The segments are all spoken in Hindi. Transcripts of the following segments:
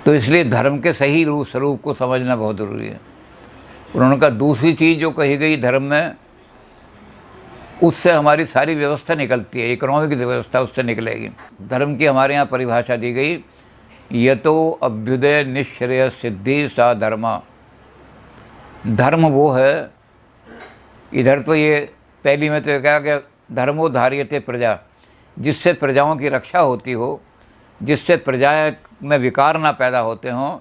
तो इसलिए धर्म के सही रूप स्वरूप को समझना बहुत ज़रूरी है। उन्होंने कहा दूसरी चीज़ जो कही गई धर्म में, उससे हमारी सारी व्यवस्था निकलती है, इकोनॉमिक व्यवस्था उससे निकलेगी। धर्म की हमारे यहाँ परिभाषा दी गई, यतो अभ्युदय निश्रेय सिद्धि सा धर्मा। धर्म वो है, इधर तो ये पहली में तो क्या कि धर्मो धार्यते प्रजा, जिससे प्रजाओं की रक्षा होती हो, जिससे प्रजा में विकार ना पैदा होते हों,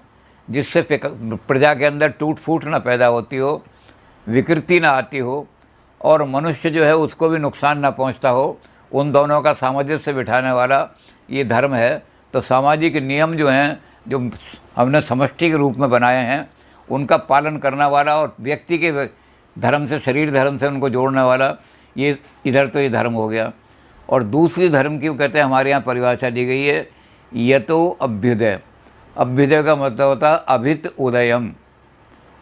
जिससे प्रजा के अंदर टूट फूट ना पैदा होती हो, विकृति ना आती हो, और मनुष्य जो है उसको भी नुकसान ना पहुंचता हो, उन दोनों का सामंजस्य बिठाने वाला ये धर्म है। तो सामाजिक नियम जो हैं, जो हमने समष्टि के रूप में बनाए हैं, उनका पालन करने वाला और व्यक्ति के धर्म से, शरीर धर्म से उनको जोड़ने वाला, ये इधर तो ये धर्म हो गया। और दूसरी धर्म की वो कहते हैं हमारे यहाँ परिभाषा दी गई है, यतो अभ्युदय। अभ्युदय का मतलब होता है अभित उदयम,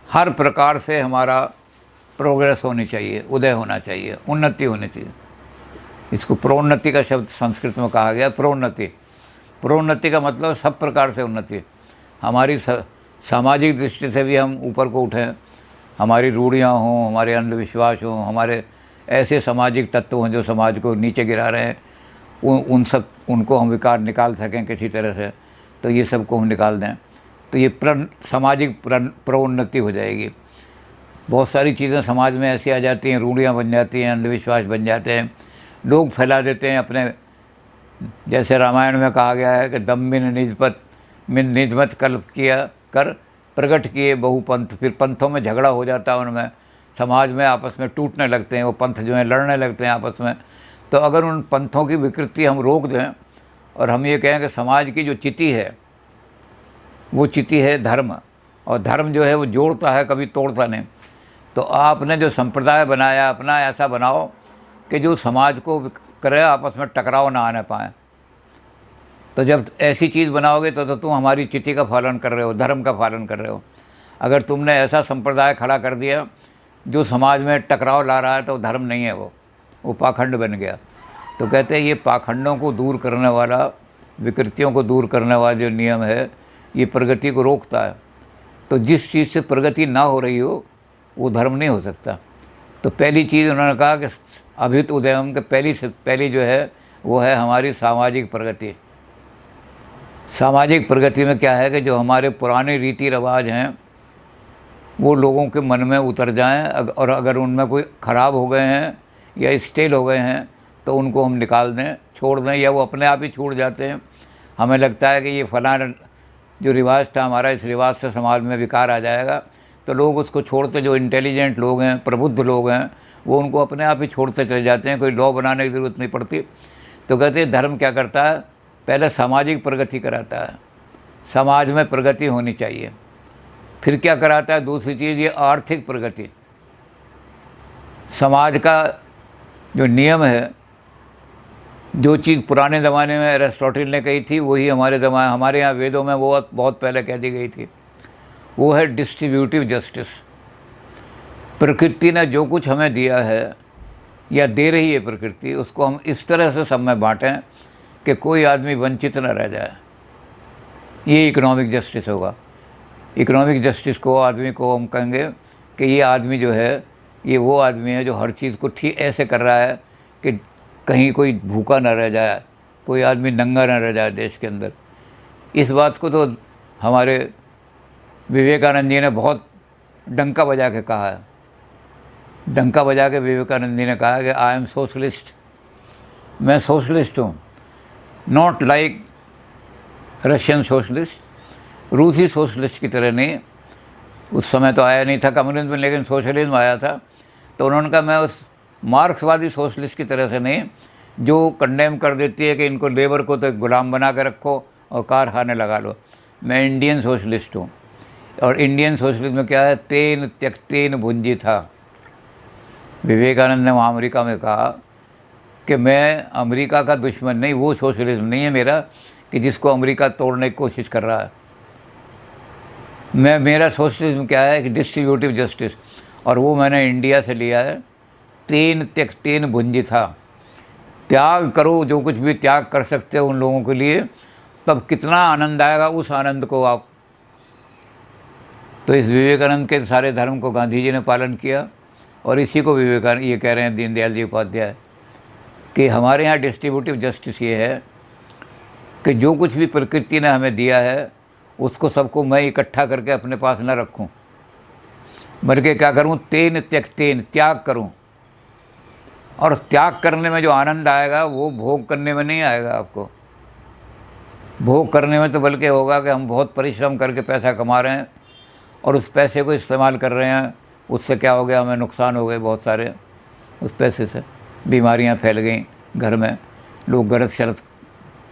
हर प्रकार से हमारा प्रोग्रेस होनी चाहिए, उदय होना चाहिए, उन्नति होनी चाहिए। इसको प्रोन्नति का शब्द संस्कृत में कहा गया, प्रोन्नति। प्रोन्नति का मतलब सब प्रकार से उन्नति। हमारी सामाजिक दृष्टि से भी हम ऊपर को उठें, हमारी रूढ़ियाँ हों, हमारे अंधविश्वास हों, हमारे ऐसे सामाजिक तत्व हों जो समाज को नीचे गिरा रहे हैं, उनको हम विकार निकाल सकें किसी तरह से, तो ये सब को हम निकाल दें, तो ये सामाजिक प्रोन्नति हो जाएगी। बहुत सारी चीज़ें समाज में ऐसी आ जाती हैं, रूढ़ियाँ बन जाती हैं, अंधविश्वास बन जाते हैं, लोग फैला देते हैं अपने, जैसे रामायण में कहा गया है कि दम्बिन निजमत कल्प किया कर प्रकट किए बहु पंथ। फिर पंथों में झगड़ा हो जाता है, उनमें समाज में आपस में टूटने लगते हैं, वो पंथ जो है लड़ने लगते हैं आपस में। तो अगर उन पंथों की विकृति हम रोक दें और हम ये कहें कि समाज की जो चिति है वो चिति है धर्म, और धर्म जो है वो जोड़ता है, कभी तोड़ता नहीं। तो आपने जो संप्रदाय बनाया अपना, ऐसा बनाओ कि जो समाज को करे, आपस में टकराव ना आने पाए। तो जब ऐसी चीज़ बनाओगे तो तुम हमारी चिति का पालन कर रहे हो, धर्म का पालन कर रहे हो। अगर तुमने ऐसा संप्रदाय खड़ा कर दिया जो समाज में टकराव ला रहा है, तो धर्म नहीं है, वो पाखंड बन गया। तो कहते हैं ये पाखंडों को दूर करने वाला, विकृतियों को दूर करने वाला जो नियम है, ये प्रगति को रोकता है। तो जिस चीज़ से प्रगति ना हो रही हो वो धर्म नहीं हो सकता। तो पहली चीज़ उन्होंने कहा कि अभित उदयम के पहली जो है वो है हमारी सामाजिक प्रगति। सामाजिक प्रगति में क्या है कि जो हमारे पुराने रीति रिवाज हैं वो लोगों के मन में उतर जाएं, और अगर उनमें कोई ख़राब हो गए हैं या स्टेल हो गए हैं तो उनको हम निकाल दें, छोड़ दें, या वो अपने आप ही छूट जाते हैं। हमें लगता है कि ये फलाना जो रिवाज था हमारा, इस रिवाज से समाज में विकार आ जाएगा, तो लोग उसको छोड़ते, जो इंटेलिजेंट लोग हैं, प्रबुद्ध लोग हैं, वो उनको अपने आप ही छोड़ते चले जाते हैं, कोई लॉ बनाने की ज़रूरत नहीं पड़ती। तो कहते हैं धर्म क्या करता है, पहले सामाजिक प्रगति कराता है, समाज में प्रगति होनी चाहिए। फिर क्या कराता है, दूसरी चीज़ ये आर्थिक प्रगति। समाज का जो नियम है, जो चीज़ पुराने ज़माने में एरिस्टोटल ने कही थी वही हमारे यहाँ वेदों में वो बहुत पहले कह दी गई थी, वो है डिस्ट्रीब्यूटिव जस्टिस। प्रकृति ने जो कुछ हमें दिया है या दे रही है प्रकृति, उसको हम इस तरह से सब में बाँटें कि कोई आदमी वंचित न रह जाए। ये इकोनॉमिक जस्टिस होगा। इकोनॉमिक जस्टिस को आदमी को हम कहेंगे कि ये आदमी जो है, ये वो आदमी है जो हर चीज़ को ठीक ऐसे कर रहा है कि कहीं कोई भूखा न रह जाए, कोई आदमी नंगा न रह जाए देश के अंदर। इस बात को तो हमारे विवेकानंद जी ने बहुत डंका बजा के कहा है। डंका बजा के विवेकानंद जी ने कहा कि आई एम सोशलिस्ट, मैं सोशलिस्ट हूँ, नॉट लाइक रशियन सोशलिस्ट, रूसी सोशलिस्ट की तरह नहीं। उस समय तो आया नहीं था कम्युनिज्म, लेकिन सोशलिज्म आया था। तो उन्होंने कहा मैं उस मार्क्सवादी सोशलिस्ट की तरह से नहीं, जो कंडेम कर देती है कि इनको लेबर को तो गुलाम बना के रखो और कारखाने लगा लो। मैं इंडियन सोशलिस्ट हूँ। और इंडियन सोशलिज्म में क्या है, तेन त्यक्तेन भुंजी था। विवेकानंद ने वहाँ अमेरिका में कहा कि मैं अमेरिका का दुश्मन नहीं, वो सोशलिज्म नहीं है मेरा कि जिसको अमेरिका तोड़ने की कोशिश कर रहा है। मेरा सोशलिज्म क्या है कि डिस्ट्रीब्यूटिव जस्टिस, और वो मैंने इंडिया से लिया है। तेन त्यक्तेन भुंजी था, त्याग करो, जो कुछ भी त्याग कर सकते हो उन लोगों के लिए, तब कितना आनंद आएगा, उस आनंद को आप तो इस विवेकानंद के सारे धर्म को गांधी जी ने पालन किया, और इसी को विवेकानंद ये कह रहे हैं, दीनदयाल जी उपाध्याय, कि हमारे यहाँ डिस्ट्रीब्यूटिव जस्टिस ये है कि जो कुछ भी प्रकृति ने हमें दिया है उसको सबको मैं इकट्ठा करके अपने पास न रखूं, बल्कि क्या करूं, तेन त्यक्तेन, त्याग करूं। और त्याग करने में जो आनंद आएगा वो भोग करने में नहीं आएगा। आपको भोग करने में तो बल्कि होगा कि हम बहुत परिश्रम करके पैसा कमा रहे हैं और उस पैसे को इस्तेमाल कर रहे हैं, उससे क्या हो गया, हमें नुकसान हो गए बहुत सारे। उस पैसे से बीमारियां फैल गई घर में, लोग गलत शरत,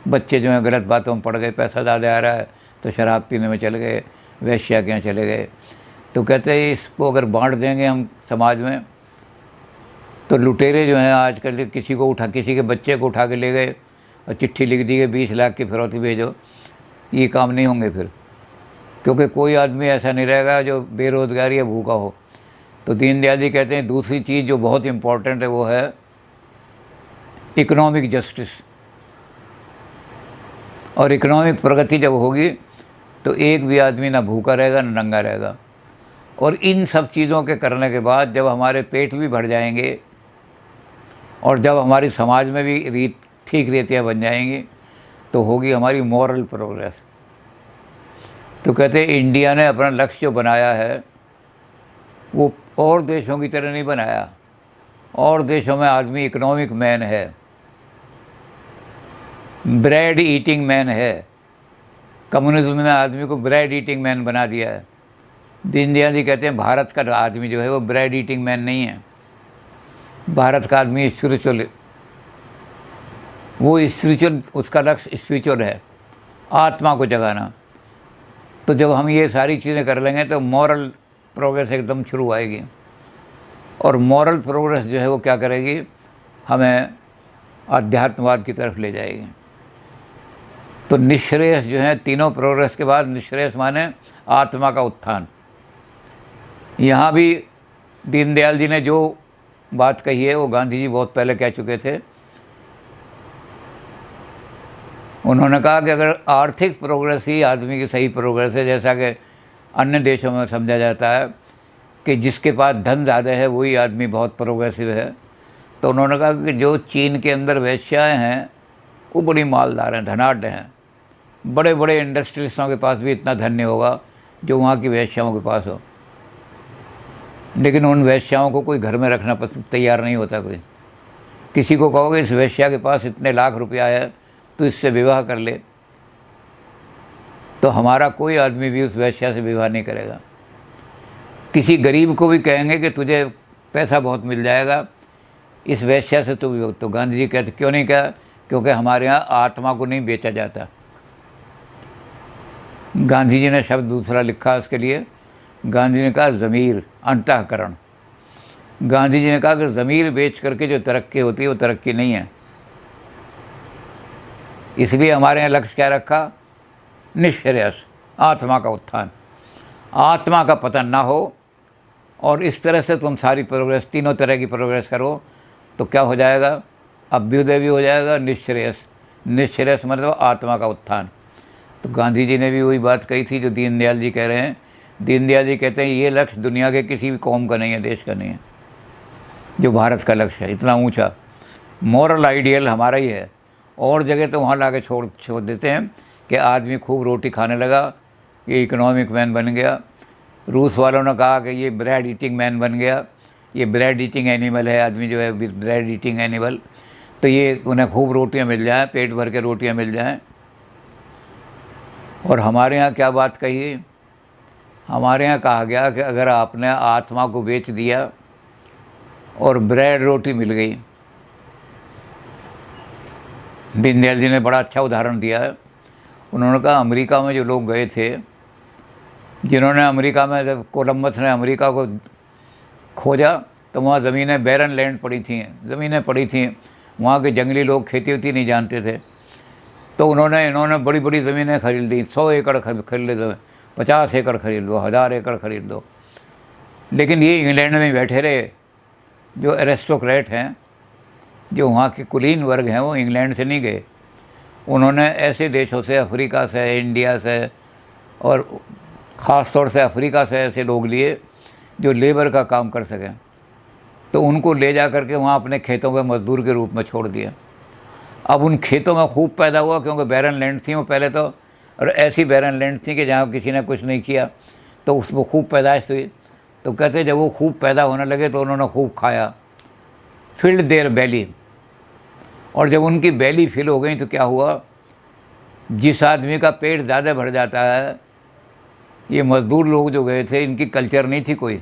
बच्चे जो हैं गलत बातों में पड़ गए, पैसा ज़्यादा आ रहा है तो शराब पीने में चले गए, वेश्या के यहाँ चले गए। तो कहते हैं इसको अगर बांट देंगे हम समाज में, तो लुटेरे जो हैं आजकल किसी के बच्चे को उठा के ले गए और चिट्ठी लिख दी गई 20 लाख की फिरौती भेजो, ये काम नहीं होंगे फिर, क्योंकि कोई आदमी ऐसा नहीं रहेगा जो बेरोज़गार या भूखा हो। तो दीनदयाल जी कहते हैं दूसरी चीज़ जो बहुत इम्पोर्टेंट है वो है इकोनॉमिक जस्टिस। और इकोनॉमिक प्रगति जब होगी तो एक भी आदमी ना भूखा रहेगा ना नंगा रहेगा। और इन सब चीज़ों के करने के बाद जब हमारे पेट भी भर जाएंगे और जब हमारी समाज में भी ठीक रीतियाँ बन जाएंगी तो होगी हमारी मॉरल प्रोग्रेस। तो कहते हैं इंडिया ने अपना लक्ष्य जो बनाया है वो और देशों की तरह नहीं बनाया। और देशों में आदमी इकोनॉमिक मैन है, ब्रेड ईटिंग मैन है। कम्युनिज्म ने आदमी को ब्रेड ईटिंग मैन बना दिया है। दीनदयाल जी कहते हैं भारत का आदमी जो है वो ब्रेड ईटिंग मैन नहीं है। भारत का आदमी स्पिरिचुअल, वो स्पिरिचुअल, उसका लक्ष्य स्पिरिचुअल है, आत्मा को जगाना। तो जब हम ये सारी चीज़ें कर लेंगे तो मॉरल प्रोग्रेस एकदम शुरू आएगी। और मॉरल प्रोग्रेस जो है वो क्या करेगी, हमें आध्यात्मवाद की तरफ ले जाएगी। तो निश्रेयस जो है, तीनों प्रोग्रेस के बाद निश्रेयस माने आत्मा का उत्थान। यहाँ भी दीनदयाल जी ने जो बात कही है वो गांधी जी बहुत पहले कह चुके थे। उन्होंने कहा कि अगर आर्थिक प्रोग्रेस ही आदमी की सही प्रोग्रेस है, जैसा कि अन्य देशों में समझा जाता है कि जिसके पास धन ज़्यादा है वही आदमी बहुत प्रोग्रेसिव है, तो उन्होंने कहा कि जो चीन के अंदर वेश्याएँ हैं वो बड़ी मालदार हैं, धनाढ्य हैं। बड़े बड़े इंडस्ट्रियलिस्टों के पास भी इतना धन नहीं होगा जो वहाँ की वेश्याओं के पास हो, लेकिन उन वेश्याओं को कोई घर में रखना तैयार नहीं होता। कोई किसी को कहोगे इस वेश्या के पास इतने लाख रुपया है तो इससे विवाह कर ले, तो हमारा कोई आदमी भी उस वेश्या से विवाह नहीं करेगा। किसी गरीब को भी कहेंगे कि तुझे पैसा बहुत मिल जाएगा इस वेश्या से, तो गांधी जी कहते क्यों नहीं कहा, क्योंकि हमारे यहाँ आत्मा को नहीं बेचा जाता। गांधी जी ने शब्द दूसरा लिखा उसके लिए, गांधी ने कहा ज़मीर, अंतःकरण। गांधी जी ने कहा कि ज़मीर बेच करके जो तरक्की होती है वो तरक्की नहीं है। इसलिए हमारे यहाँ लक्ष्य क्या रखा, निश्रेयस, आत्मा का उत्थान, आत्मा का पतन ना हो। और इस तरह से तुम सारी प्रोग्रेस, तीनों तरह की प्रोग्रेस करो तो क्या हो जाएगा, अभ्युदय भी हो जाएगा, निश्रेयस, निश्रेयस मतलब आत्मा का उत्थान। तो गांधी जी ने भी वही बात कही थी जो दीनदयाल जी कह रहे हैं। दीनदयाल जी कहते हैं ये लक्ष्य दुनिया के किसी भी कौम का नहीं है, देश का नहीं है, जो भारत का लक्ष्य है इतना ऊंचा। मॉरल आइडियल हमारा ही है। और जगह तो वहाँ ला के छोड़ देते हैं कि आदमी खूब रोटी खाने लगा, ये इकोनॉमिक मैन बन गया। रूस वालों ने कहा कि ये ब्रेड ईटिंग मैन बन गया, ये ब्रेड ईटिंग एनिमल है, आदमी जो है ब्रेड ईटिंग एनिमल। तो ये उन्हें खूब रोटियाँ मिल जाएँ, पेट भर के रोटियाँ मिल जाएँ। और हमारे यहाँ क्या बात कही, हमारे यहाँ कहा गया कि अगर आपने आत्मा को बेच दिया और ब्रेड रोटी मिल गई। दीनदयाल जी ने बड़ा अच्छा उदाहरण दिया है। उन्होंने कहा अमेरिका में जो लोग गए थे, जिन्होंने अमेरिका में, जब कोलंबस ने अमेरिका को खोजा तो वहाँ ज़मीनें बैरन लैंड पड़ी थी, ज़मीनें पड़ी थी, वहाँ के जंगली लोग खेती वेती नहीं जानते थे। तो इन्होंने बड़ी बड़ी ज़मीनें खरीद ली, 100 एकड़ खरीद लो, 50 एकड़ खरीद लो, 1000 एकड़ खरीद लो। लेकिन ये इंग्लैंड में बैठे रहे, जो एरिस्टोक्रेट हैं, जो वहाँ के कुलीन वर्ग हैं, वो इंग्लैंड से नहीं गए। उन्होंने ऐसे देशों से, अफ्रीका से, इंडिया से और ख़ास तौर से अफ्रीका से ऐसे लोग लिए जो लेबर का काम कर सकें, तो उनको ले जा कर के वहाँ अपने खेतों में मजदूर के रूप में छोड़ दिया। अब उन खेतों में खूब पैदा हुआ, क्योंकि बैरन लैंड थी वो पहले तो, और ऐसी बैरन लैंड थी कि जहाँ किसी ने कुछ नहीं किया तो उसमें खूब पैदाइश हुई। तो कहते जब वो खूब पैदा होने लगे तो उन्होंने खूब खाया, फिल्ड देयर बैली। और जब उनकी बैली फिल हो गई तो क्या हुआ, जिस आदमी का पेट ज़्यादा भर जाता है, ये मज़दूर लोग जो गए थे इनकी कल्चर नहीं थी कोई,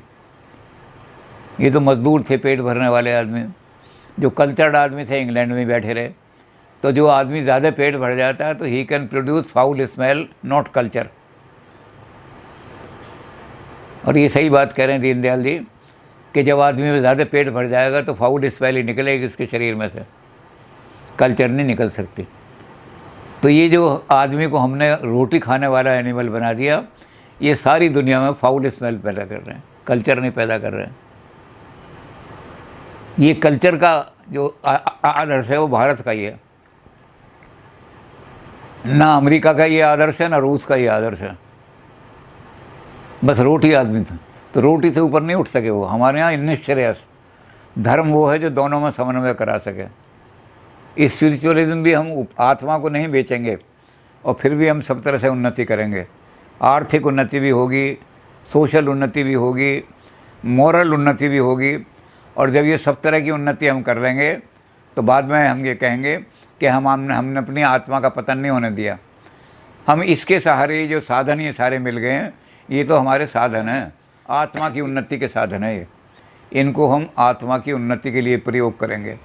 ये तो मज़दूर थे पेट भरने वाले आदमी, जो कल्चर्ड आदमी थे इंग्लैंड में बैठे रहे। तो जो आदमी ज़्यादा पेट भर जाता है तो he can produce foul smell, not culture. और ये सही बात कह रहे हैं दीनदयाल जी कि जब आदमी में ज़्यादा पेट भर जाएगा तो फाउल स्मेल ही निकलेगी इसके शरीर में से, कल्चर नहीं निकल सकती। तो ये जो आदमी को हमने रोटी खाने वाला एनिमल बना दिया, ये सारी दुनिया में फाउल स्मेल पैदा कर रहे हैं, कल्चर नहीं पैदा कर रहे हैं। ये कल्चर का जो आदर्श है वो भारत का ही है, ना अमेरिका का ये आदर्श है ना रूस का ये आदर्श है। बस रोटी आदमी था तो रोटी से ऊपर नहीं उठ सके वो। हमारे यहाँ निश्रेयस धर्म वो है जो दोनों में समन्वय करा सके। स्पिरिचुअलिज्म भी हम आत्मा को नहीं बेचेंगे और फिर भी हम सब तरह से उन्नति करेंगे। आर्थिक उन्नति भी होगी, सोशल उन्नति भी होगी, मॉरल उन्नति भी होगी। और जब ये सब तरह की उन्नति हम कर लेंगे तो बाद में हम ये कहेंगे कि हमने अपनी आत्मा का पतन नहीं होने दिया। हम इसके सहारे जो साधन ये सारे मिल गए हैं, ये तो हमारे साधन हैं, आत्मा की उन्नति के साधन है ये। इनको हम आत्मा की उन्नति के लिए प्रयोग करेंगे।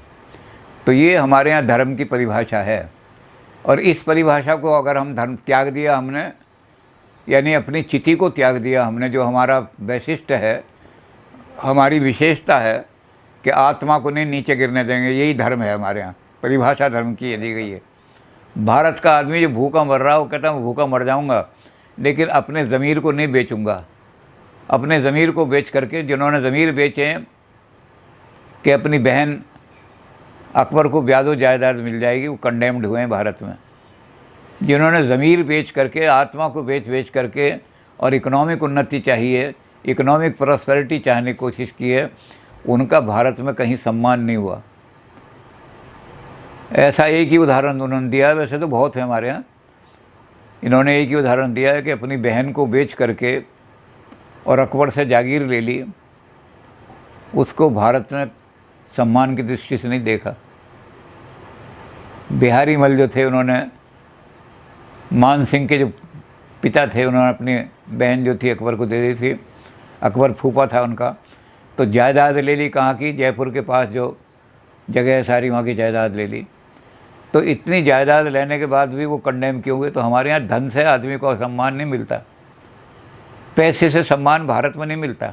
तो ये हमारे यहाँ धर्म की परिभाषा है। और इस परिभाषा को अगर हम धर्म त्याग दिया हमने, यानी अपनी चिति को त्याग दिया हमने, जो हमारा वैशिष्ट्य है, हमारी विशेषता है कि आत्मा को नहीं नीचे गिरने देंगे, यही धर्म है हमारे यहाँ। परिभाषा धर्म की ये दी गई है। भारत का आदमी जो भूखा मर रहा है वो कहता है मैं भूखा मर जाऊँगा, लेकिन अपने ज़मीर को नहीं बेचूँगा। अपने ज़मीर को बेच करके, जिन्होंने ज़मीर बेचे कि अपनी बहन अकबर को ब्यादो जायदाद मिल जाएगी, वो कंडेम्ड हुए हैं भारत में। जिन्होंने ज़मीर बेच करके, आत्मा को बेच करके और इकोनॉमिक उन्नति चाहिए, इकोनॉमिक प्रॉस्पेरिटी चाहने की कोशिश की है, उनका भारत में कहीं सम्मान नहीं हुआ। ऐसा एक ही उदाहरण उन्होंने दिया है, वैसे तो बहुत है हमारे यहाँ। इन्होंने एक ही उदाहरण दिया है कि अपनी बहन को बेच करके और अकबर से जागीर ले ली, उसको भारत ने सम्मान की दृष्टि से नहीं देखा। बिहारी मल जो थे, उन्होंने मान सिंह के जो पिता थे, उन्होंने अपनी बहन जो थी अकबर को दे दी थी। अकबर फूफा था उनका, तो जायदाद ले ली कहाँ की, जयपुर के पास जो जगह है सारी, वहाँ की जायदाद ले ली। तो इतनी जायदाद लेने के बाद भी वो कंडेम क्यों हुए? तो हमारे यहाँ धन से आदमी को सम्मान नहीं मिलता, पैसे से सम्मान भारत में नहीं मिलता।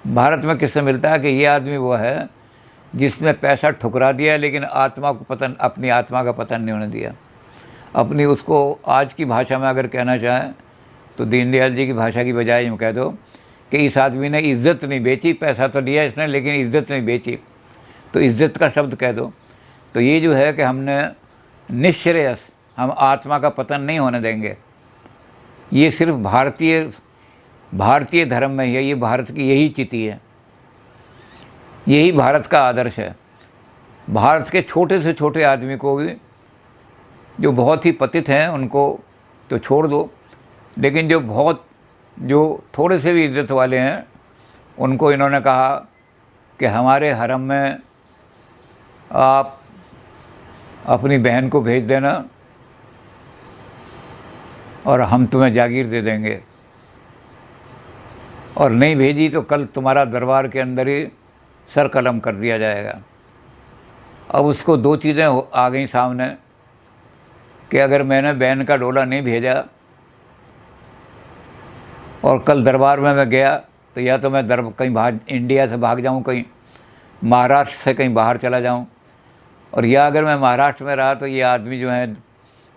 भारत में किससे मिलता है कि ये आदमी वो है जिसने पैसा ठुकरा दिया लेकिन आत्मा को पतन, अपनी आत्मा का पतन नहीं होने दिया। अपनी उसको आज की भाषा में अगर कहना चाहें तो दीनदयाल जी की भाषा की बजाय यूँ कह दो कि इस आदमी ने इज़्ज़त नहीं बेची। पैसा तो लिया इसने लेकिन इज़्ज़त नहीं बेची, तो इज़्ज़त का शब्द कह दो। तो ये जो है कि हमने निश्रेयस, हम आत्मा का पतन नहीं होने देंगे। ये सिर्फ भारतीय धर्म में है, ये भारत की यही चिति है, यही भारत का आदर्श है। भारत के छोटे से छोटे आदमी को भी, जो बहुत ही पतित हैं उनको तो छोड़ दो, लेकिन जो थोड़े से भी इज्जत वाले हैं उनको इन्होंने कहा कि हमारे हरम में आप अपनी बहन को भेज देना और हम तुम्हें जागीर दे देंगे, और नहीं भेजी तो कल तुम्हारा दरबार के अंदर ही सर कलम कर दिया जाएगा। अब उसको दो चीज़ें आ गई सामने कि अगर मैंने बहन का डोला नहीं भेजा और कल दरबार में मैं गया तो या तो मैं कहीं बाहर इंडिया से भाग जाऊं, कहीं महाराष्ट्र से कहीं बाहर चला जाऊं, और या अगर मैं महाराष्ट्र में रहा तो ये आदमी जो हैं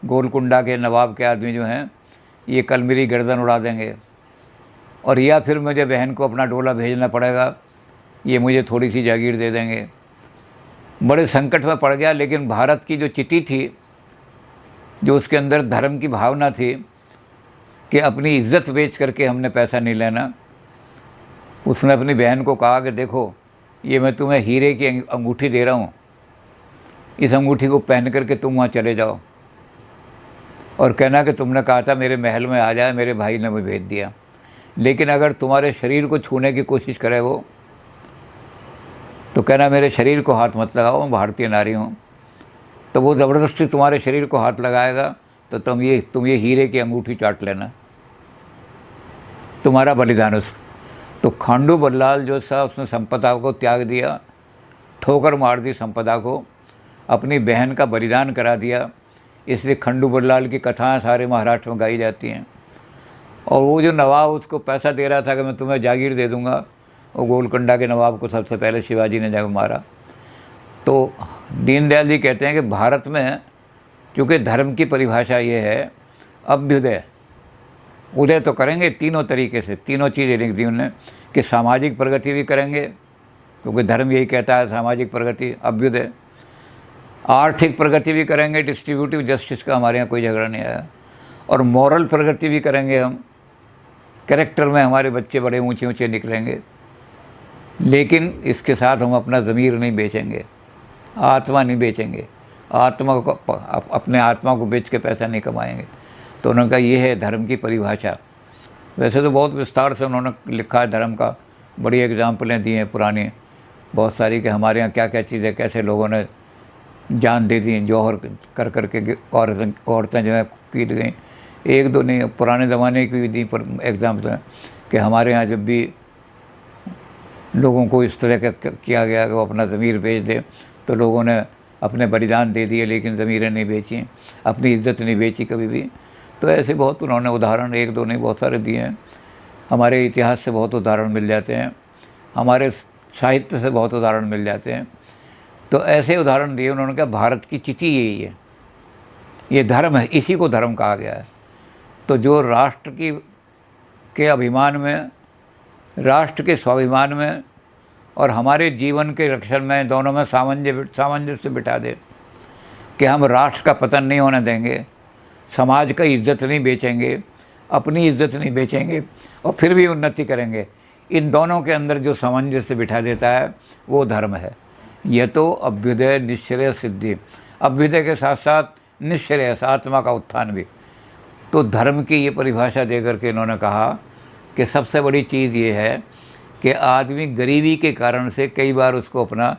गोलकुंडा के नवाब के आदमी जो हैं ये कल मेरी गर्दन उड़ा देंगे, और या फिर मुझे बहन को अपना डोला भेजना पड़ेगा, ये मुझे थोड़ी सी जागीर दे देंगे। बड़े संकट में पड़ गया। लेकिन भारत की जो चिति थी, जो उसके अंदर धर्म की भावना थी, कि अपनी इज्जत बेच करके हमने पैसा नहीं लेना। उसने अपनी बहन को कहा कि देखो, ये मैं तुम्हें हीरे की अंगूठी दे रहा हूँ, इस अंगूठी को पहन करके तुम वहाँ चले जाओ और कहना कि तुमने कहा था मेरे महल में आ जाए, मेरे भाई ने मुझे भेज दिया। लेकिन अगर तुम्हारे शरीर को छूने की कोशिश करे वो, तो कहना मेरे शरीर को हाथ मत लगाओ, मैं भारतीय नारी हूँ। तो वो ज़बरदस्ती तुम्हारे शरीर को हाथ लगाएगा तो तुम ये हीरे की अंगूठी चाट लेना, तुम्हारा बलिदान उस। तो खांडू बल्लाल जो था उसने संपदा को त्याग दिया, ठोकर मार दी संपदा को, अपनी बहन का बलिदान करा दिया। इसलिए खंडू बल्लाल की कथाएं सारे महाराष्ट्र में गाई जाती हैं। और वो जो नवाब उसको पैसा दे रहा था कि मैं तुम्हें जागीर दे दूंगा, वो गोलकुंडा के नवाब को सबसे पहले शिवाजी ने जाकर मारा। तो दीनदयाल जी कहते हैं कि भारत में चूँकि धर्म की परिभाषा ये है अभ्युदय, उदय तो करेंगे तीनों तरीके से, तीनों चीज़ें लिख दी उन्होंने कि सामाजिक प्रगति भी करेंगे, क्योंकि धर्म यही कहता है सामाजिक प्रगति अभ्युदय, आर्थिक प्रगति भी करेंगे, डिस्ट्रीब्यूटिव जस्टिस का हमारे यहाँ कोई झगड़ा नहीं आया, और मॉरल प्रगति भी करेंगे हम, कैरेक्टर में हमारे बच्चे बड़े ऊंचे ऊंचे निकलेंगे। लेकिन इसके साथ हम अपना ज़मीर नहीं बेचेंगे, आत्मा नहीं बेचेंगे, आत्मा को अपने आत्मा को बेच के पैसा नहीं कमाएंगे। तो उन्होंने कहा ये है धर्म की परिभाषा। वैसे तो बहुत विस्तार से उन्होंने लिखा है धर्म का, बड़ी एग्जाम्पलें दी हैं पुरानी बहुत सारी कि हमारे यहाँ क्या क्या चीज़ें, कैसे लोगों ने जान दे दी, जौहर कर करके औरतें जो है पीट गई। एक दो नहीं, पुराने ज़माने की भी दी पर एग्जाम्पल है कि हमारे यहाँ जब भी लोगों को इस तरह का किया गया कि वो अपना ज़मीर बेच दे, तो लोगों ने अपने बलिदान दे दिए लेकिन ज़मीरें नहीं बेची, अपनी इज्जत नहीं बेची कभी भी। तो ऐसे बहुत उन्होंने उदाहरण, एक दो नहीं बहुत सारे दिए हैं। हमारे इतिहास से बहुत उदाहरण मिल जाते हैं, हमारे साहित्य से बहुत उदाहरण मिल जाते हैं। तो ऐसे उदाहरण दिए उन्होंने कहा भारत की चिति यही है, ये धर्म है, इसी को धर्म कहा गया है। तो जो राष्ट्र के अभिमान में, राष्ट्र के स्वाभिमान में और हमारे जीवन के रक्षण में, दोनों में सामंजस्य बिठा दे कि हम राष्ट्र का पतन नहीं होने देंगे, समाज का इज्जत नहीं बेचेंगे, अपनी इज्जत नहीं बेचेंगे और फिर भी उन्नति करेंगे, इन दोनों के अंदर जो सामंजस्य बिठा देता है वो धर्म है। यह तो अभ्युदय निश्चय सिद्धि, अभ्युदय के साथ साथ निश्चय आत्मा का उत्थान भी। तो धर्म की ये परिभाषा दे करके इन्होंने कहा कि सबसे बड़ी चीज़ ये है कि आदमी गरीबी के कारण से कई बार उसको अपना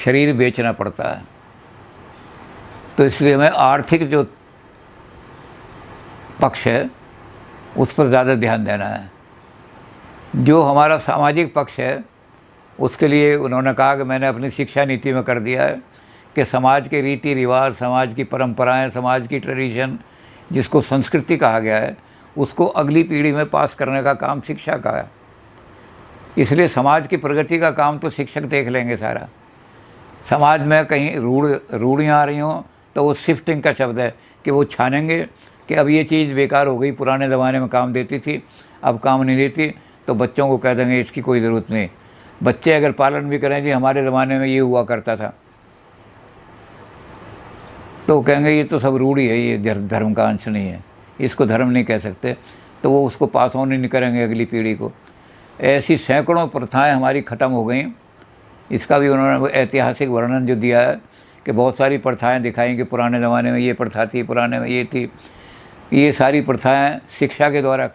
शरीर बेचना पड़ता है। तो इसलिए हमें आर्थिक जो पक्ष है उस पर ज़्यादा ध्यान देना है। जो हमारा सामाजिक पक्ष है उसके लिए उन्होंने कहा कि मैंने अपनी शिक्षा नीति में कर दिया है कि समाज के रीति रिवाज, समाज की परंपराएं, समाज की ट्रेडिशन, जिसको संस्कृति कहा गया है, उसको अगली पीढ़ी में पास करने का काम शिक्षा का है। इसलिए समाज की प्रगति का काम तो शिक्षक देख लेंगे सारा। समाज में कहीं रूढ़ियाँ आ रही हों तो वो शिफ्टिंग का शब्द है कि वो छानेंगे कि अब ये चीज़ बेकार हो गई, पुराने ज़माने में काम देती थी अब काम नहीं देती, तो बच्चों को कह देंगे इसकी कोई ज़रूरत नहीं। बच्चे अगर पालन भी करें जी हमारे ज़माने में ये हुआ करता था, तो कहेंगे ये तो सब रूढ़ी है, ये धर्म का अंश नहीं है, इसको धर्म नहीं कह सकते, तो वो उसको पास ऑन ही नहीं करेंगे अगली पीढ़ी को। ऐसी सैकड़ों प्रथाएं हमारी ख़त्म हो गई। इसका भी उन्होंने ऐतिहासिक वर्णन जो दिया है कि बहुत सारी प्रथाएं दिखाई कि पुराने ज़माने में ये प्रथा थी, पुराने में ये थी। ये सारी प्रथाएं शिक्षा के द्वारा